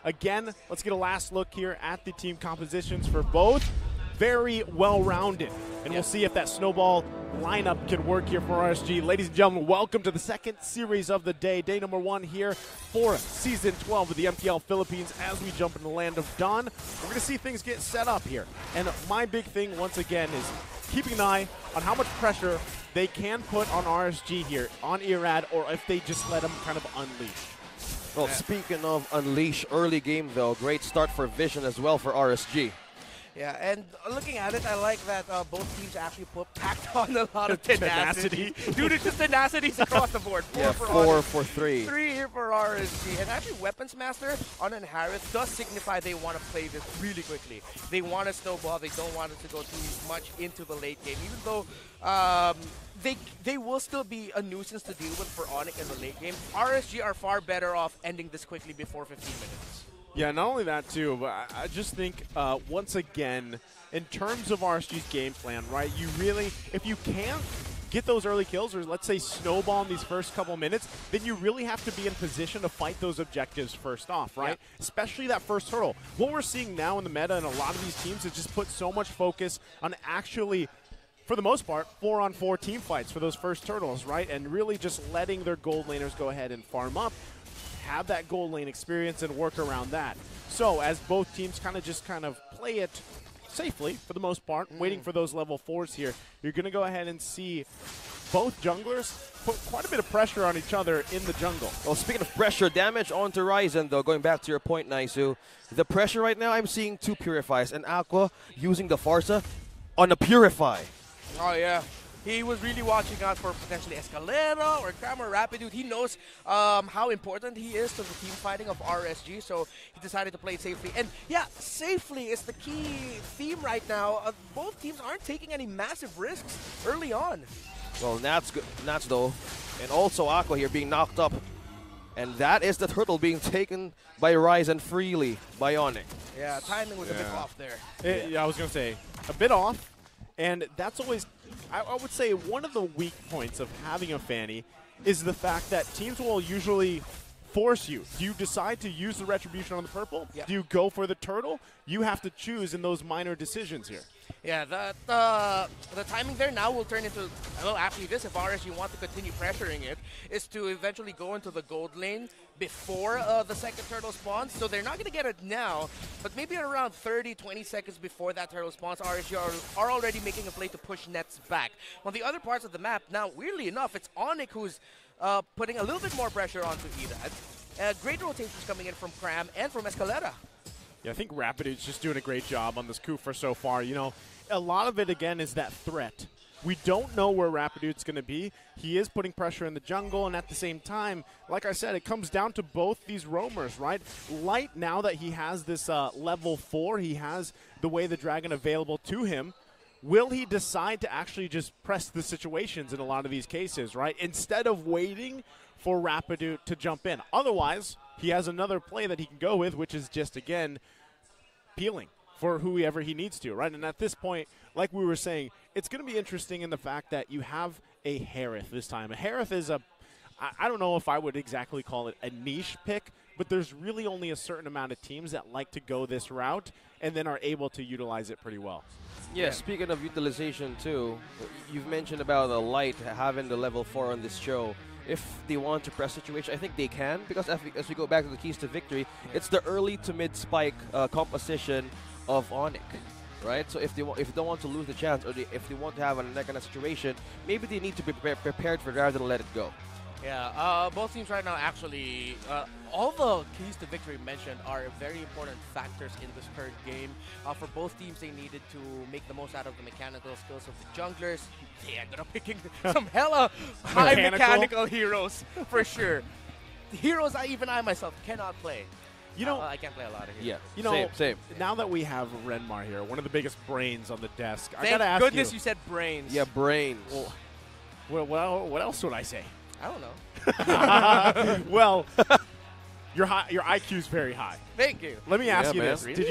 again, let's get a last look here at the team compositions for both. Very well-rounded, and we'll see if that snowball lineup can work here for RSG. Ladies and gentlemen, welcome to the second series of the day, day number 1 here for Season 12 of the MPL Philippines as we jump into the land of Dawn. We're going to see things get set up here, and my big thing, once again, is keeping an eye on how much pressure they can put on RSG here, on Irad, or if they just let them kind of unleash. Well, speaking of unleash, early game, though, great start for Vision as well for RSG. Yeah, and looking at it, I like that both teams actually packed on a lot of tenacity. Dude, it's just tenacities across the board. Four for three. 3 here for RSG. And actually, Weapons Master on an Harith does signify they want to play this really quickly. They want to snowball. They don't want it to go too much into the late game, even though they will still be a nuisance to deal with for ONIC in the late game. RSG are far better off ending this quickly before 15 minutes. Yeah, not only that, too, but I just think, once again, in terms of RSG's game plan, right, you really, if you can't get those early kills or, let's say, snowball in these first couple minutes, then you really have to be in position to fight those objectives first off, right? Yeah. Especially that first hurdle. What we're seeing now in the meta in a lot of these teams is just put so much focus on actually, for the most part, 4-on-4 team fights for those first turtles, right? And really just letting their gold laners go ahead and farm up, have that gold lane experience and work around that. So as both teams kind of play it safely for the most part, waiting for those level 4s here, you're going to go ahead and see both junglers put quite a bit of pressure on each other in the jungle. Well, speaking of pressure, damage onto Ryzen, though, going back to your point, Naisu, the pressure right now, I'm seeing 2 Purifies, and Aqua using the Farsa on a Purify. Oh, yeah. He was really watching out for potentially Escalera or Cram or Rapidude. He knows how important he is to the team fighting of RSG, so he decided to play it safely. And yeah, safely is the key theme right now. Both teams aren't taking any massive risks early on. Well, Nats though, and also Aqua here being knocked up. And that is the turtle being taken by Ryzen freely by ONIC. Yeah, timing was a bit off there. Yeah, I was going to say, a bit off. And that's always, I would say, one of the weak points of having a Fanny is the fact that teams will usually force you. Do you decide to use the Retribution on the purple? Yep. Do you go for the turtle? You have to choose in those minor decisions here. Yeah, the timing there now will turn into, well, after this, if RSG want to continue pressuring it, is to eventually go into the gold lane before the second turtle spawns. So they're not going to get it now, but maybe around 30-20 seconds before that turtle spawns, RSG are already making a play to push Nets back. On the other parts of the map, now, weirdly enough, it's ONIC who's putting a little bit more pressure onto Irad. Great rotations coming in from Cram and from Escalera. Yeah, I think Rapidude's just doing a great job on this Kufa so far. You know, a lot of it, again, is that threat. We don't know where Rapidude's going to be. He is putting pressure in the jungle, and at the same time, like I said, it comes down to both these roamers, right? Light, now that he has this level 4, he has the Way the Dragon available to him. Will he decide to actually just press the situations in a lot of these cases, right? Instead of waiting for Rapidude to jump in. Otherwise, he has another play that he can go with, which is just, again, peeling for whoever he needs to, right? And at this point, like we were saying, it's going to be interesting in the fact that you have a Harith this time. A Harith is I don't know if I would exactly call it a niche pick, but there's really only a certain amount of teams that like to go this route and then are able to utilize it pretty well. Yeah, speaking of utilization too, you've mentioned about the Light having the level 4 on this show. If they want to press situation, I think they can, because as we go back to the keys to victory, it's the early to mid spike composition of ONIC, right? So if they don't want to lose the chance, or if they want to have a neck in a situation, maybe they need to be prepared for it rather than let it go. Yeah, both teams right now actually, all the keys to victory mentioned are very important factors in this current game. For both teams, they needed to make the most out of the mechanical skills of the junglers. They ended up picking some hella high mechanical heroes, for sure. The heroes I myself cannot play. You know, I can't play a lot of heroes. Yeah, you know, same. Now that we have Renmar here, one of the biggest brains on the desk, I Thank gotta ask goodness you said brains. Yeah, brains. Well, what else would I say? I don't know. Well, your IQ's very high. Thank you. Let me ask you man. this: Really? Did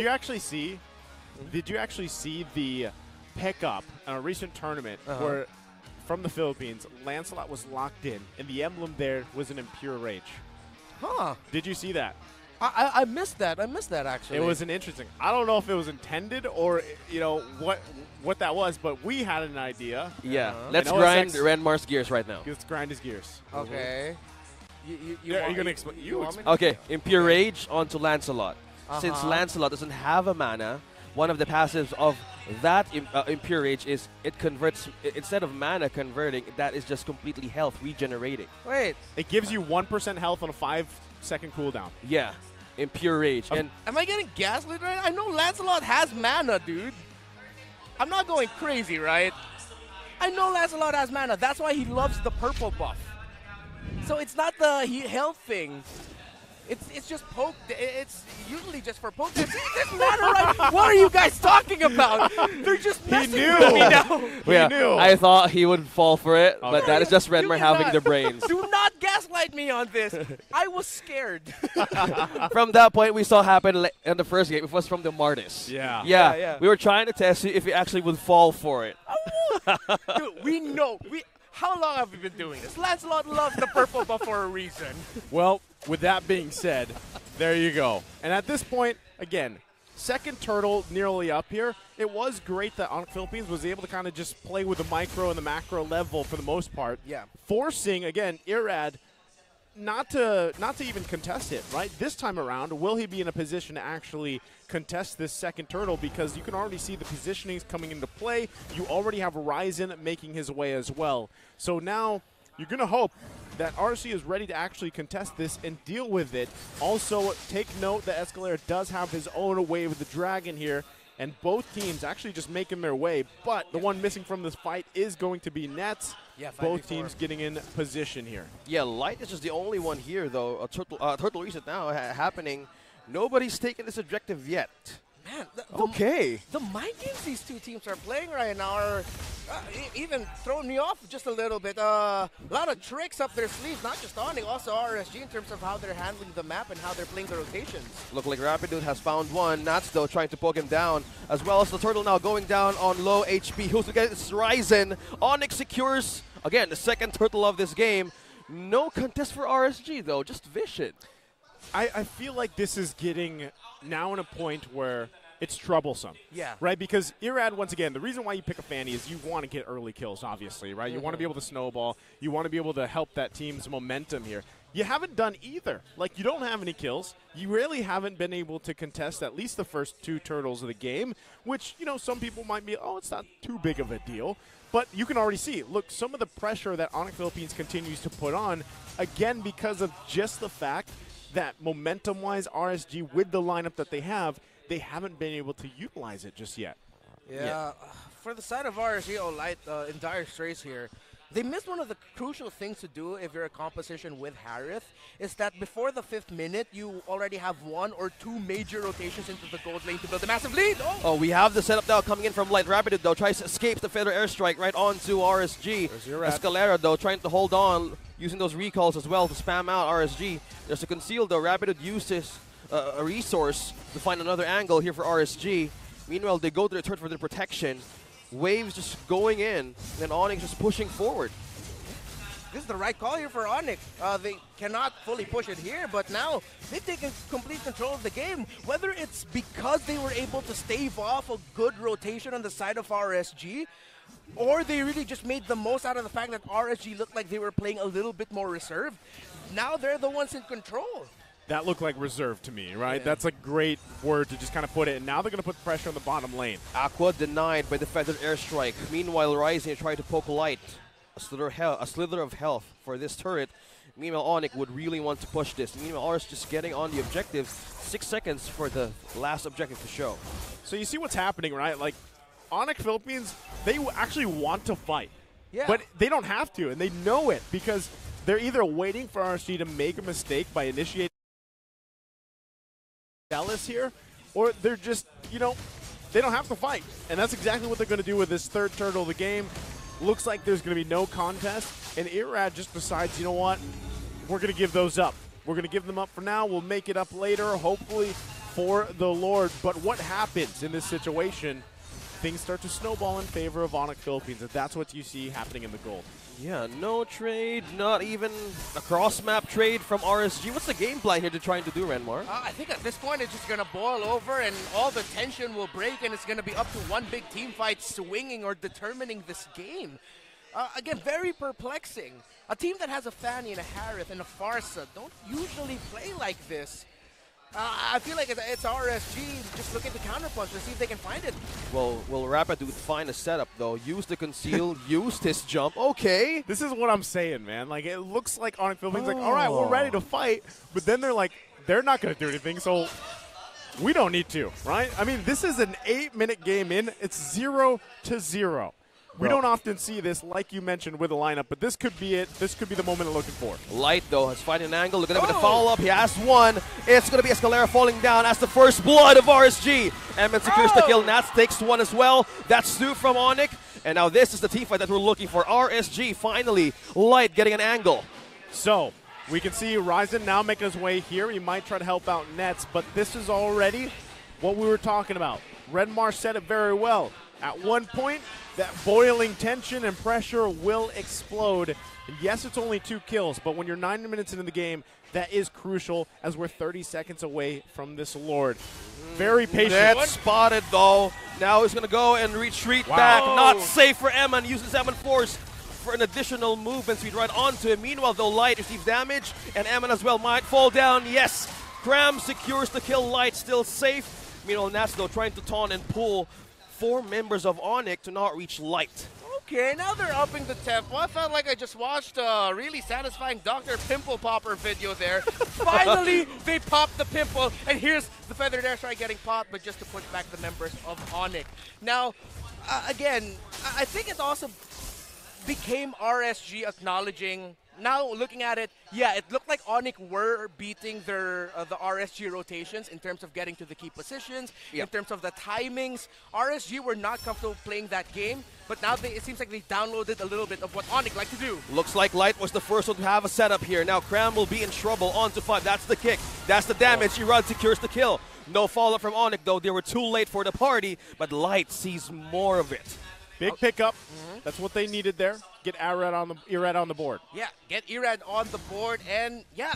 you actually see the pickup in a recent tournament where, from the Philippines, Lancelot was locked in, and the emblem there was an Impure Rage? Huh? Did you see that? I missed that. I missed that, actually. It was an interesting. I don't know if it was intended or, you know, what that was, but we had an idea. Yeah. Uh-huh. Let's And grind OSX Renmar's gears right now. Let's grind his gears. Okay. Are you going to explain? Okay, Impure Rage onto Lancelot. Since Uh-huh. Lancelot doesn't have a mana, one of the passives of that Impure Rage is it converts, instead of mana converting, that is just completely health regenerating. Wait. It gives you 1% health on a 5-second cooldown. Yeah, Impure Rage. And Am I getting gaslit right? I know Lancelot has mana, dude. I'm not going crazy, right? I know Lancelot has mana. That's why he loves the purple buff. So it's not the health thing. It's just poke. It's usually just for poke. It doesn't matter, right? What are you guys talking about? They're just messing with me now. yeah, knew. I thought he would fall for it, but Okay. that is just You Renmar cannot- having the brains. Do not gaslight me on this. I was scared. From that point, we saw happen in the first game. It was from the Martis. Yeah. Yeah. We were trying to test if he actually would fall for it. Dude, we know. How long have we been doing this? Lancelot loves the purple buff for a reason. Well, with that being said, there you go. And at this point, again, second turtle nearly up here. It was great that ONIC Philippines was able to kind of just play with the micro and the macro level for the most part. Yeah. Forcing, again, Irad not to even contest it, right? This time around, will he be in a position to actually contest this second turtle? Because you can already see the positionings coming into play. You already have Horizon making his way as well. So now you're going to hope that RC is ready to actually contest this and deal with it. Also, take note that Escalera does have his own way with the Dragon here, and both teams actually just making their way. But the one missing from this fight is going to be Nets. Yeah, both 5v4. teams getting in position here. Yeah, Light is just the only one here, though. A turtle reset now happening. Nobody's taken this objective yet. Man, Okay. the mind games these two teams are playing right now are even throwing me off just a little bit. A lot of tricks up their sleeves, not just ONIC, also RSG in terms of how they're handling the map and how they're playing the rotations. Look like Rapidude has found one. Nats, though, trying to poke him down, as well as the turtle now going down on low HP. Who's to get this Ryzen? ONIC secures, again, the second turtle of this game. No contest for RSG, though, just Vision. I feel like this is getting now in a point where it's troublesome. Yeah. Right? Because Irad, once again, the reason why you pick a Fanny is you want to get early kills, obviously, right? You want to be able to snowball. You want to be able to help that team's momentum here. You haven't done either. Like, you don't have any kills. You really haven't been able to contest at least the first two turtles of the game, which, you know, some people might be, oh, it's not too big of a deal. But you can already see, look, some of the pressure that ONIC Philippines continues to put on, again, because of just the fact that momentum-wise, RSG, with the lineup that they haven't been able to utilize it just yet. Yeah. For the side of RSG, Light in dire straits here, they missed one of the crucial things to do if you're a composition with Harith, is that before the 5th minute, you already have 1 or 2 major rotations into the gold lane to build a massive lead. Oh, we have the setup now coming in from Light. Rapidude, though, tries to escape the Feather Airstrike right onto RSG. Escalera, though, trying to hold on, using those recalls as well to spam out RSG. There's a conceal, though. Rapidude uses a resource to find another angle here for RSG. Meanwhile, they go to the turret for their protection. Waves just going in, and ONIC just pushing forward. This is the right call here for ONIC. They cannot fully push it here, but now they've taken complete control of the game. Whether it's because they were able to stave off a good rotation on the side of RSG, or they really just made the most out of the fact that RSG looked like they were playing a little bit more reserved. Now they're the ones in control. That looked like reserve to me, right? Yeah. That's a great word to just kind of put it. And now they're going to put pressure on the bottom lane. Aqua denied by the Feathered Airstrike. Meanwhile, Rising tried to poke Light. A slither of health for this turret. Meanwhile, ONIC would really want to push this. Meanwhile, RS just getting on the objective. 6 seconds for the last objective to show. So you see what's happening, right? Like, ONIC Philippines, they actually want to fight. Yeah. But they don't have to, and they know it because they're either waiting for RSG to make a mistake by initiating Dallas here, or they're just, you know, they don't have to fight. And that's exactly what they're going to do with this third turtle of the game. Looks like there's going to be no contest, and Irad just decides, you know what, we're going to give those up. We're going to give them up for now. We'll make it up later, hopefully, for the Lord. But what happens in this situation things start to snowball in favor of ONIC Philippines, and that's what you see happening in the gold. Yeah, no trade, not even a cross-map trade from RSG. What's the game plan here to trying to do, Renmar? I think at this point it's just going to boil over and all the tension will break and it's going to be up to one big team fight swinging or determining this game. Again, very perplexing. A team that has a Fanny and a Harith and a Farsa don't usually play like this. I feel like it's RSG just looking to counterpunch to see if they can find it. Well, will Rapidude find a setup, though? Use the conceal, used his jump. Okay. This is what I'm saying, man. Like, it looks like ONIC Philippines like, all right, we're ready to fight, but then they're like, they're not going to do anything, so we don't need to, right? I mean, this is an 8-minute game in. It's 0-0. We don't often see this, like you mentioned, with a lineup, but this could be it. This could be the moment they're looking for. Light, though, has found an angle. Look at him with the follow-up. He has one. It's going to be Escalera falling down as the first blood of RSG. Emin secures the kill. Nats takes one as well. That's two from ONIC. And now this is the team fight that we're looking for. RSG, finally, Light getting an angle. So, we can see Ryzen now making his way here. He might try to help out Nets, but this is already what we were talking about. Redmar said it very well. At one point, that boiling tension and pressure will explode. And yes, it's only 2 kills, but when you're 9 minutes into the game, that is crucial as we're 30 seconds away from this Lord. Very patient. That's spotted, though. Now he's going to go and retreat back. Not safe for Emin. Uses Emin Force for an additional move and speed right onto him. Meanwhile, though, Light receives damage, and Emin as well might fall down. Yes, Cram secures the kill. Light still safe. Meanwhile, Nats, though, trying to taunt and pull 4 members of ONIC to not reach Light. Okay, now they're upping the tempo. I felt like I just watched a really satisfying Dr. Pimple Popper video there. Finally, they popped the pimple, and here's the Feathered Airstrike getting popped, but just to push back the members of ONIC. Now, again, I think it also became RSG acknowledging. Now, looking at it, yeah, it looked like ONIC were beating their the RSG rotations in terms of getting to the key positions, in terms of the timings. RSG were not comfortable playing that game, but now it seems like they downloaded a little bit of what ONIC like to do. Looks like Light was the first one to have a setup here. Now, Cram will be in trouble. On to 5. That's the kick. That's the damage. Irad secures the kill. No follow-up from ONIC, though. They were too late for the party, but Light sees more of it. Big pickup. That's what they needed there. Get Irad on the board. Yeah, get Irad on the board, and yeah,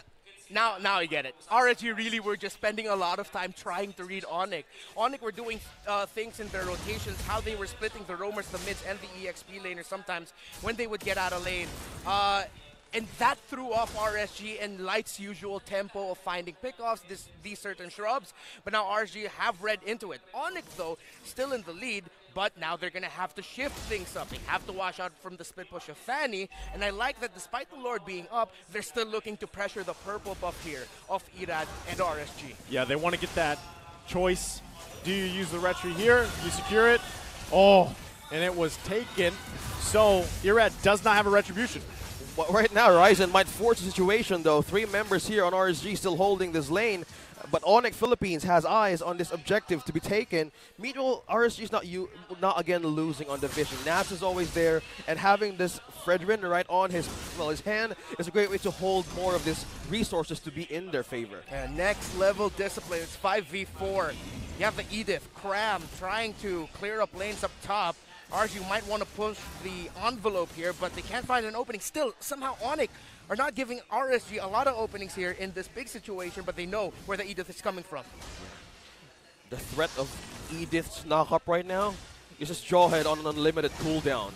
now you get it. RSG really were just spending a lot of time trying to read ONIC. ONIC were doing things in their rotations, how they were splitting the roamers, the mids, and the EXP laners sometimes when they would get out of lane. And that threw off RSG and Light's usual tempo of finding pickoffs, these certain shrubs. But now RSG have read into it. ONIC, though, still in the lead, but now they're going to have to shift things up. They have to watch out from the split push of Fanny. And I like that despite the Lord being up, they're still looking to pressure the purple buff here of Irad and RSG. Yeah, they want to get that choice. Do you use the retry here? You secure it? Oh, and it was taken. So Irad does not have a retribution. Well, right now, Ryzen might force the situation, though. 3 members here on RSG still holding this lane. But ONIC Philippines has eyes on this objective to be taken. Meanwhile, RSG is not again losing on the vision. Nats is always there, and having this Fredrin right on his hand is a great way to hold more of this resources to be in their favor. And next level discipline. It's 5v4. You have the Edith, Cram trying to clear up lanes up top. RSG might want to push the envelope here, but they can't find an opening. Still, somehow ONIC are not giving RSG a lot of openings here in this big situation, but they know where the Edith is coming from. The threat of Edith's knockup right now is just Jawhead on an unlimited cooldown.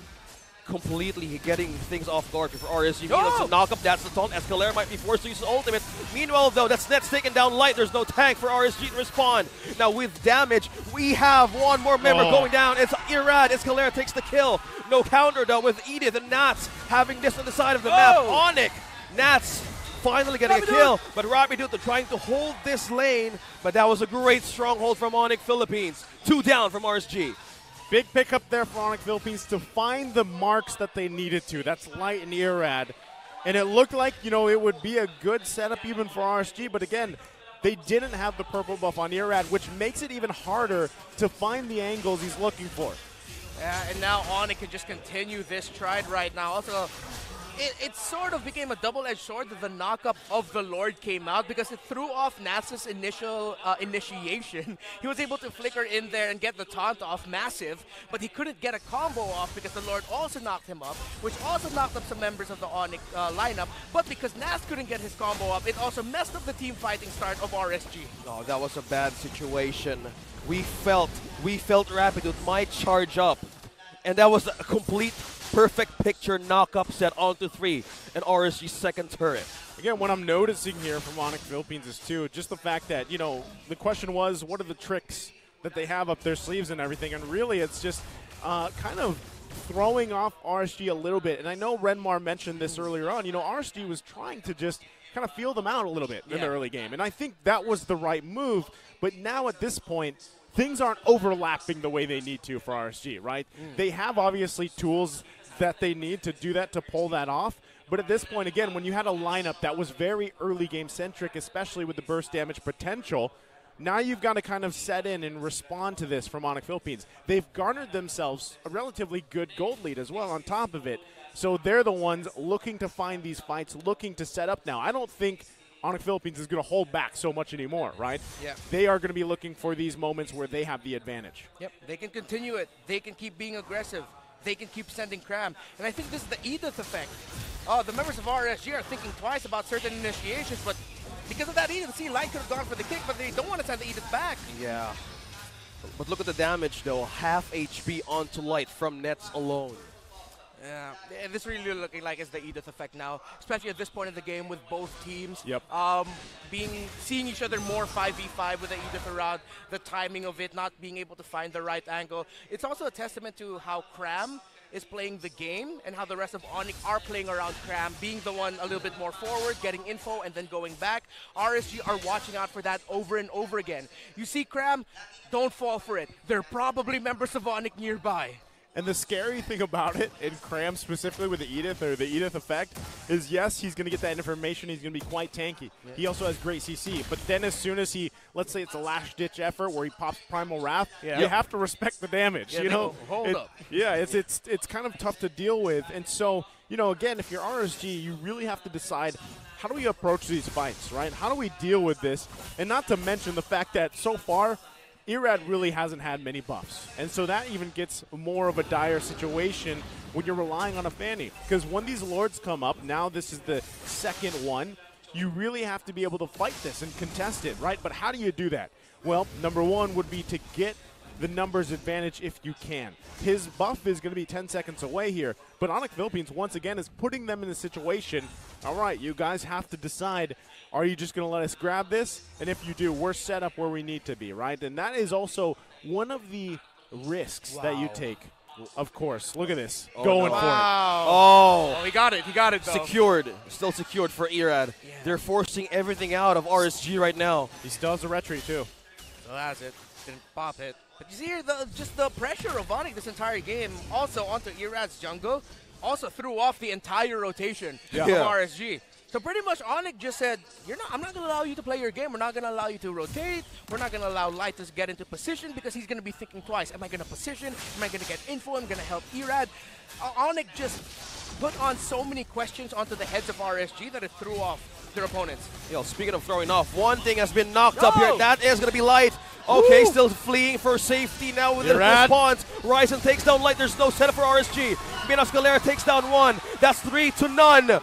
Completely getting things off guard for RSG. Meanwhile, it's a knockup. That's the taunt. Escalera might be forced to use his ultimate. Meanwhile, though, that's Nets taken down Light. There's no tank for RSG to respond. Now, with damage, we have one more member going down. It's Irad. Escalera takes the kill. No counter, though, with Edith and Nats having this on the side of the map. ONIC, Nats finally getting a kill, but Rapidude trying to hold this lane. But that was a great stronghold from ONIC Philippines. 2 down from RSG. Big pickup there for ONIC Philippines to find the marks that they needed to. That's Light and Irad. And it looked like, it would be a good setup even for RSG. But again, they didn't have the purple buff on Irad, which makes it even harder to find the angles he's looking for. And now ONIC can just continue this trade right now. Also, it sort of became a double-edged sword that the knockup of the Lord came out because it threw off Nass's initial initiation. He was able to flicker in there and get the taunt off Massive, but he couldn't get a combo off because the Lord also knocked him up, which also knocked up some members of the ONIC lineup. But because Nass couldn't get his combo up, it also messed up the team fighting start of RSG. Oh, that was a bad situation. We felt Rapidwood might charge up, and that was a complete perfect picture knock-up set onto 3 and RSG's second turret. Again, what I'm noticing here from ONIC Philippines is, too, just the fact that, you know, the question was, what are the tricks that they have up their sleeves and everything? And really, it's just kind of throwing off RSG a little bit. And I know Renmar mentioned this earlier on. You know, RSG was trying to just kind of feel them out a little bit in the early game. And I think that was the right move. But now at this point, things aren't overlapping the way they need to for RSG, right? They have, obviously, tools that they need to do that, to pull that off. But at this point, again, when you had a lineup that was very early game centric, especially with the burst damage potential, now you've got to kind of set in and respond to this from ONIC Philippines. They've garnered themselves a relatively good gold lead as well on top of it. So they're the ones looking to find these fights, looking to set up now. I don't think ONIC Philippines is going to hold back so much anymore, right? Yeah. They are going to be looking for these moments where they have the advantage. Yep, they can continue it. They can keep being aggressive. They can keep sending Cram. And I think this is the Edith effect. The members of RSG are thinking twice about certain initiations, but because of that Edith, see, Light could have gone for the kick, but they don't want to send the Edith back. Yeah. But look at the damage, though. Half HP onto Light from Nets alone. Yeah, and this really looking like it's the Edith effect now, especially at this point in the game with both teams. Yep. Seeing each other more 5v5 with the Edith around, the timing of it, not being able to find the right angle. It's also a testament to how Cram is playing the game and how the rest of ONIC are playing around Cram, being the one a little bit more forward, getting info, and then going back. RSG are watching out for that over and over again. You see Cram, don't fall for it. They're probably members of ONIC nearby. And the scary thing about it, in Cram specifically with the Edith, or the Edith effect, is yes, he's going to get that information. He's going to be quite tanky. Yeah. He also has great CC. But then as soon as he, let's say it's a last-ditch effort where he pops Primal Wrath, you have to respect the damage. Yeah, you know, hold up. Yeah, it's kind of tough to deal with. And so, you know, again, if you're RSG, you really have to decide, how do we approach these fights, right? How do we deal with this? And not to mention the fact that so far, Irad really hasn't had many buffs. And so that even gets more of a dire situation when you're relying on a Fanny. Because when these Lords come up, now this is the second one, you really have to be able to fight this and contest it, right? But how do you do that? Well, number one would be to get the numbers advantage if you can. His buff is going to be 10 seconds away here, but ONIC Philippines, once again, is putting them in the situation, all right, you guys have to decide, are you just going to let us grab this? And if you do, we're set up where we need to be, right? And that is also one of the risks that you take. Of course. Look at this. Going for it. Oh, he got it. He got it, though. Secured. Still secured for Irad. Yeah. They're forcing everything out of RSG right now. He still has a retreat, too. Still has it. Didn't pop it. But you see here, just the pressure of ONIC this entire game, also onto Irad's jungle, also threw off the entire rotation of RSG. So pretty much ONIC just said, I'm not going to allow you to play your game. We're not going to allow you to rotate. We're not going to allow Light to get into position because he's going to be thinking twice. Am I going to position? Am I going to get info? I'm going to help Irad. ONIC just put on so many questions onto the heads of RSG that it threw off their opponents. Yo, speaking of throwing off, one thing has been knocked up here. That is going to be Light. Okay, still fleeing for safety now with the response. Ryzen takes down Light. There's no setup for RSG. Minos Galera takes down one. That's 3-0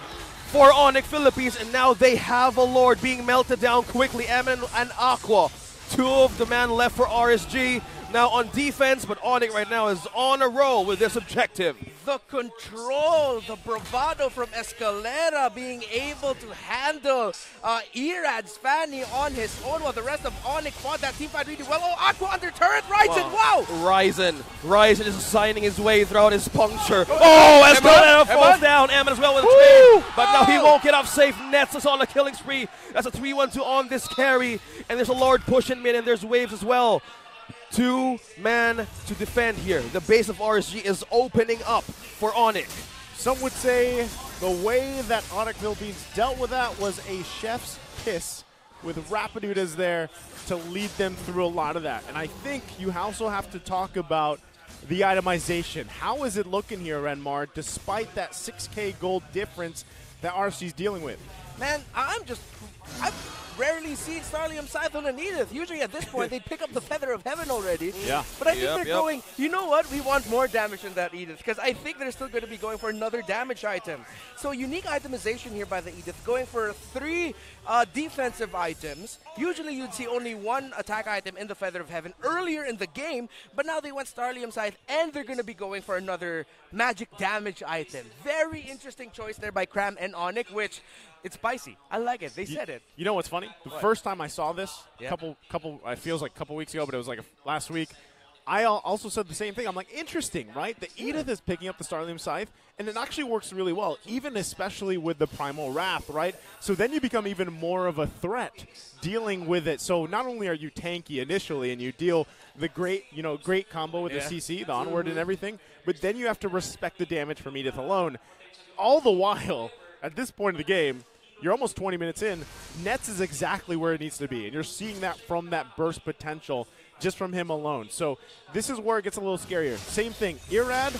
for ONIC Philippines. And now they have a Lord being melted down quickly. Emin and Aqua. Two of the man left for RSG. Now on defense, but ONIC right now is on a roll with this objective. The control, the bravado from Escalera being able to handle Irad's Fanny on his own while the rest of ONIC fought that team fight really well. Oh, Aqua under turret, Ryzen, wow! Ryzen is assigning his way throughout his puncture. Oh, Escalera falls down. Emin as well with a trade, but now he won't get off safe. Nets is on a killing spree. That's a 3-1-2 on this carry, and there's a Lord pushing mid, and there's waves as well. Two-man to defend here. The base of RSG is opening up for ONIC. Some would say the way that ONIC Philippines dealt with that was a chef's kiss with Rapidutas there to lead them through a lot of that. And I think you also have to talk about the itemization. How is it looking here, Renmar, despite that 6K gold difference that RSG's dealing with? Man, I've rarely seen Starlium Scythe and Edith. Usually at this point, they'd pick up the Feather of Heaven already. Yeah. But I think they're going, you know what? We want more damage than that Edith, because I think they're still going to be going for another damage item. So unique itemization here by the Edith, going for 3 defensive items. Usually you'd see only 1 attack item in the Feather of Heaven earlier in the game, but now they went Starlium Scythe, and they're going to be going for another magic damage item. Very interesting choice there by Cram and ONIC, which it's spicy. I like it. They said it. You know what's funny? The first time I saw this, Yeah. couple, it feels like a couple weeks ago, but it was like last week. I also said the same thing. I'm like, interesting, right? The Edith is picking up the Starlium Scythe, and it actually works really well, even especially with the Primal Wrath, right? So then you become even more of a threat dealing with it. So not only are you tanky initially, and you deal the great combo with the CC, the onward and everything, but then you have to respect the damage from Edith alone. All the while, at this point of the game, you're almost 20 minutes in, Nets is exactly where it needs to be, and you're seeing that from that burst potential just from him alone. So this is where it gets a little scarier. Same thing, Irad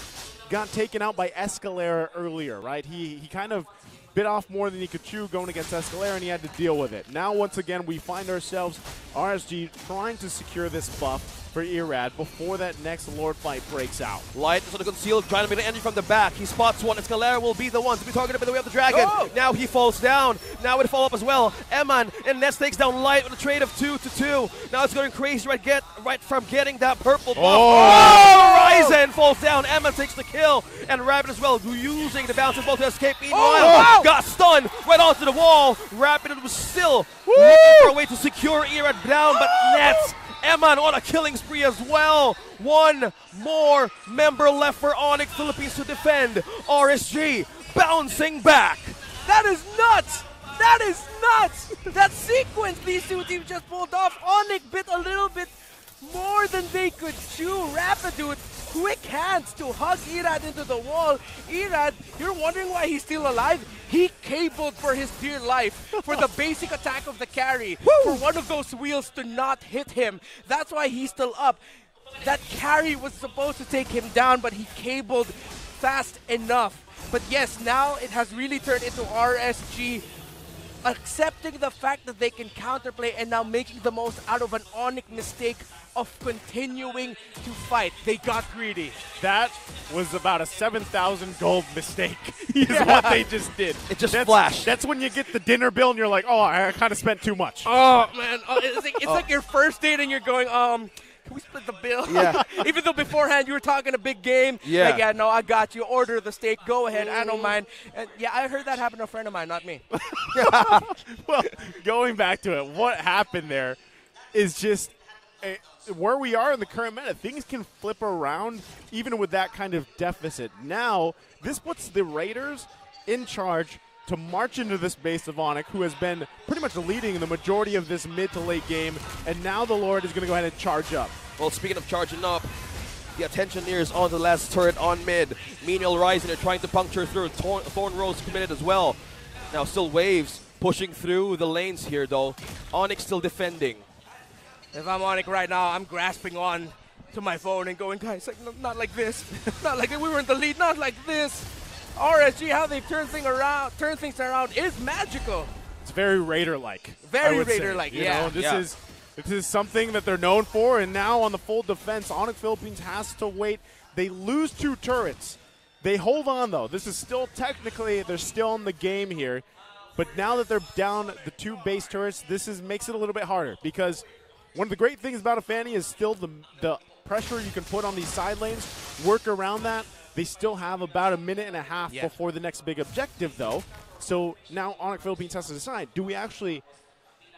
got taken out by Escalera earlier, right? He kind of bit off more than he could chew going against Escalera, and he had to deal with it. Now, once again, we find ourselves, RSG, trying to secure this buff for Irad before that next Lord fight breaks out. Light is on the concealed, trying to make an entry from the back. He spots one. Escalera will be the one to be targeted by the way of the dragon. Oh! Now he falls down. Now it fall up as well. Eman and Ness takes down Light with a trade of 2-2. Now it's going crazy right from getting that purple buff. Oh! Ryzen falls down. Eman takes the kill. And Rapid as well, using the bounces ball to escape. Meanwhile, got stunned right onto the wall. Rapid was still looking for a way to secure Irad down, but Nets Eman on a killing spree as well. One more member left for ONIC Philippines to defend. RSG bouncing back. That is nuts! That is nuts! That sequence these two teams just pulled off. ONIC bit a little bit more than they could chew. Rapidude, quick hands to hug Irad into the wall. Irad, you're wondering why he's still alive? He cabled for his dear life for the basic attack of the carry. For one of those wheels to not hit him. That's why he's still up. That carry was supposed to take him down, but he cabled fast enough. But yes, now it has really turned into RSG accepting the fact that they can counterplay and now making the most out of an ONIC mistake of continuing to fight. They got greedy. That was about a 7,000 gold mistake is what they just did. It just flashed. That's when you get the dinner bill and you're like, oh, I kind of spent too much. Oh, man. It's like your first date and you're going, can we split the bill? Yeah. Even though beforehand you were talking a big game. Yeah. Like, yeah, no, I got you. Order the steak. Go ahead. I don't mind. And yeah, I heard that happen to a friend of mine, not me. Well, going back to it, what happened there is just where we are in the current meta. Things can flip around even with that kind of deficit. Now, this puts the Raiders in charge to march into this base of ONIC, who has been pretty much leading the majority of this mid to late game, and now the Lord is going to go ahead and charge up. Well, speaking of charging up, the attention nears on the last turret on mid. Menial Ryzen are trying to puncture through. Thorn Rose committed as well. Now still Waves pushing through the lanes here though. ONIC still defending. If I'm ONIC right now, I'm grasping on to my phone and going, guys, like, not like this. Not like we were in the lead, not like this. RSG, how they turn things around is magical. It's very Raider-like. Very Raider-like, yeah. This is something that they're known for, and now on the full defense, ONIC Philippines has to wait. They lose 2 turrets. They hold on, though. This is still technically, they're still in the game here. But now that they're down the 2 base turrets, makes it a little bit harder, because one of the great things about a Fanny is still the pressure you can put on these side lanes, work around that. They still have about a minute and a half before the next big objective, though. So now ONIC Philippines has to decide, do we actually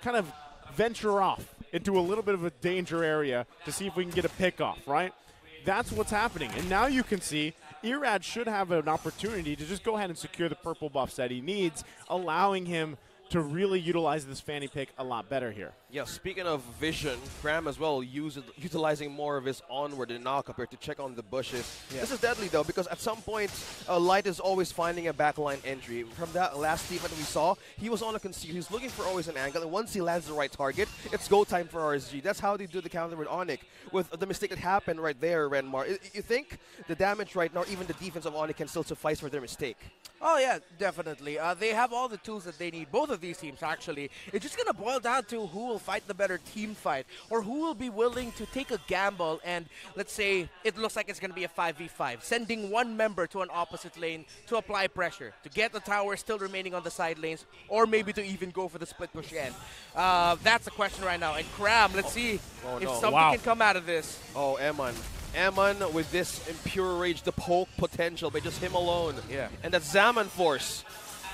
kind of venture off into a little bit of a danger area to see if we can get a pick off, right? That's what's happening. And now you can see Irad should have an opportunity to just go ahead and secure the purple buffs that he needs, allowing him to really utilize this Fanny pick a lot better here. Yeah, speaking of vision, Graham as well utilizing more of his onward and knock up here to check on the bushes. Yeah. This is deadly though, because at some point, Light is always finding a backline entry. From that last defense we saw, he was on a conceal. He was looking for always an angle, and once he lands the right target, it's go time for RSG. That's how they do the counter with ONIC. With the mistake that happened right there, Renmar, you think the damage right now, even the defense of ONIC can still suffice for their mistake? Oh, yeah, definitely. They have all the tools that they need, both of these teams, actually. It's just going to boil down to who will fight the better team fight, or who will be willing to take a gamble and, let's say, it looks like it's going to be a 5v5, sending one member to an opposite lane to apply pressure, to get the tower still remaining on the side lanes, or maybe to even go for the split push end. That's the question right now. And Cram, let's see if something can come out of this. Oh, Eman with this in pure rage, the poke potential by just him alone. Yeah. And that Zaman force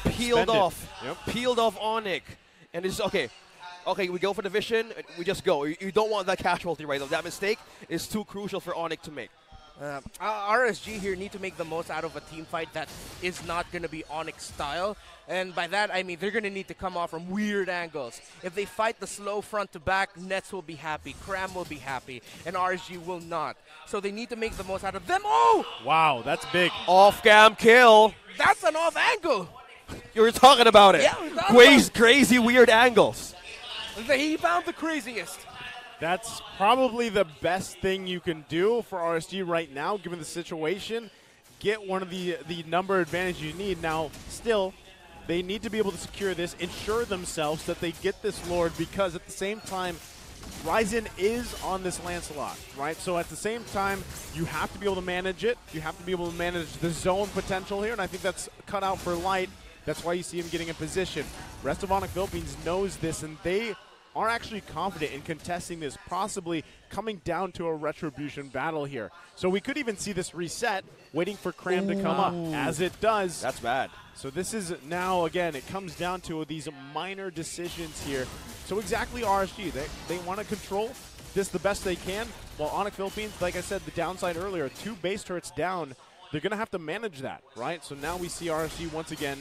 peeled off ONIC. And it's okay, we go for the vision, we just go. You don't want that casualty right now. That mistake is too crucial for ONIC to make. RSG here need to make the most out of a team fight that is not going to be ONIC style. And by that, I mean they're going to need to come off from weird angles. If they fight the slow front to back, Nets will be happy, Cram will be happy, and RSG will not. So they need to make the most out of them. Oh! Wow, that's big. Off-cam kill. That's an off angle. You were talking about it. Yeah, we were talking about it. Crazy, weird angles. He found the craziest. That's probably the best thing you can do for RSG right now, given the situation. Get one of the number advantage you need. Now, still, they need to be able to secure this, ensure themselves that they get this Lord, because at the same time, Ryzen is on this Lancelot, right? So at the same time, you have to be able to manage it. You have to be able to manage the zone potential here, and I think that's cut out for Light. That's why you see him getting in position. Rest of ONIC Philippines knows this, and they are actually confident in contesting this, possibly coming down to a retribution battle here. So we could even see this reset, waiting for Cram to come up, as it does. That's bad. So this is now, again, it comes down to these minor decisions here. So exactly RSG, they want to control this the best they can, while ONIC Philippines, like I said, the downside earlier, 2 base turrets down, they're going to have to manage that, right? So now we see RSG once again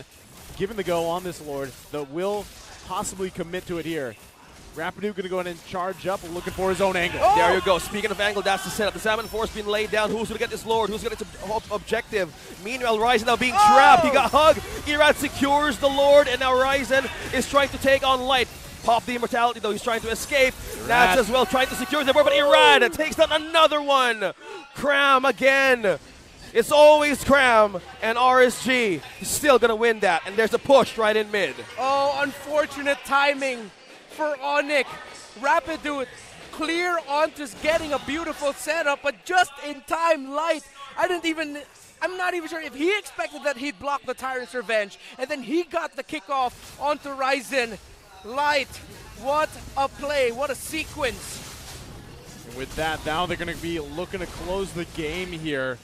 giving the go on this Lord that will possibly commit to it here. Rapidu going to go ahead and charge up, looking for his own angle. Oh! There you go. Speaking of angle, that's the setup. The Salmon Force being laid down. Who's going to get this Lord? Who's going to get its objective? Meanwhile, Ryzen now being trapped. He got hugged. Irad secures the Lord, and now Ryzen is trying to take on Light. Pop the immortality, though. He's trying to escape. Nats as well trying to secure the board, but Irad takes down another one. Cram again. It's always Cram, and RSG is still going to win that. And there's a push right in mid. Oh, unfortunate timing for ONIC. Rapidu clear on to getting a beautiful setup, but just in time, Light. I'm not even sure if he expected that he'd block the Tyrant's Revenge, and then he got the kickoff onto Ryzen. Light, what a play, what a sequence. And with that, now they're going to be looking to close the game here.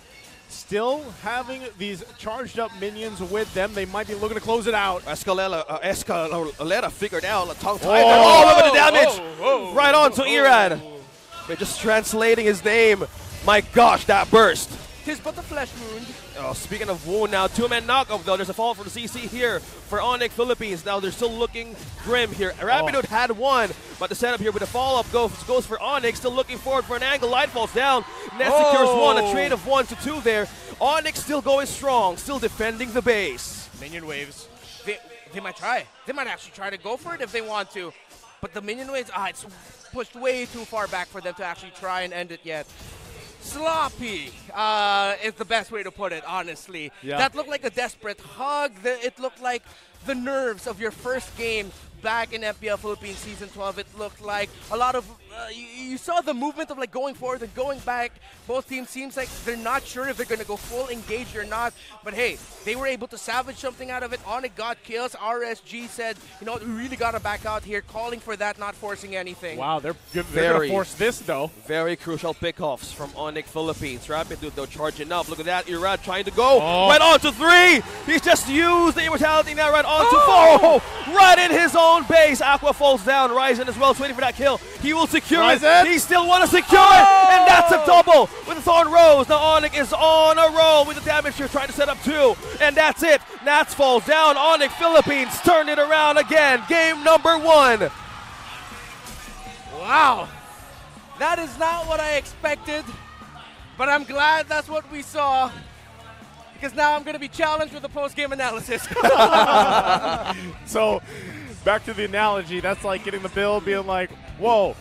Still having these charged up minions with them, they might be looking to close it out. Escalera figured out a tongue tie. Oh, look at the damage! Right on to Irad. They're just translating his name. My gosh, that burst. Tis but the flesh wound. Oh, speaking of wound now, 2-man knockup though. There's a fall for the CC here for ONIC Philippines. Now they're still looking grim here. Rapidu had one, but the setup here with a follow-up goes for ONIC. Still looking forward for an angle. Light falls down. Net secures one. A trade of 1 to 2 there. ONIC still going strong, still defending the base. Minion waves. They might try. They might actually try to go for it if they want to. But the minion waves, it's pushed way too far back for them to actually try and end it yet. Sloppy is the best way to put it, honestly. Yeah. That looked like a desperate hug. It looked like the nerves of your first game back in MPL Philippines Season 12. It looked like a lot of, you saw the movement of like going forward and going back. Both teams seems like they're not sure if they're going to go full engaged or not. But hey, they were able to salvage something out of it. ONIC got kills. RSG said, you know what, we really got to back out here, calling for that, not forcing anything. Wow, they're going to force this though. Very crucial pickoffs from ONIC Philippines. Rapidu though charging up. Look at that. Irad trying to go right on to 3. He's just used the immortality now right on to 4. Right in his own base. Aqua falls down. Ryzen as well is waiting for that kill. He will secure it. He still want to secure it. And that's a double with the Thorn Rose. Now ONIC is on a roll with the damage here, trying to set up 2. And that's it. Nats falls down. ONIC Philippines turned it around again. Game number 1. Wow. That is not what I expected, but I'm glad that's what we saw, because now I'm going to be challenged with the post-game analysis. So, back to the analogy, that's like getting the bill, being like, whoa,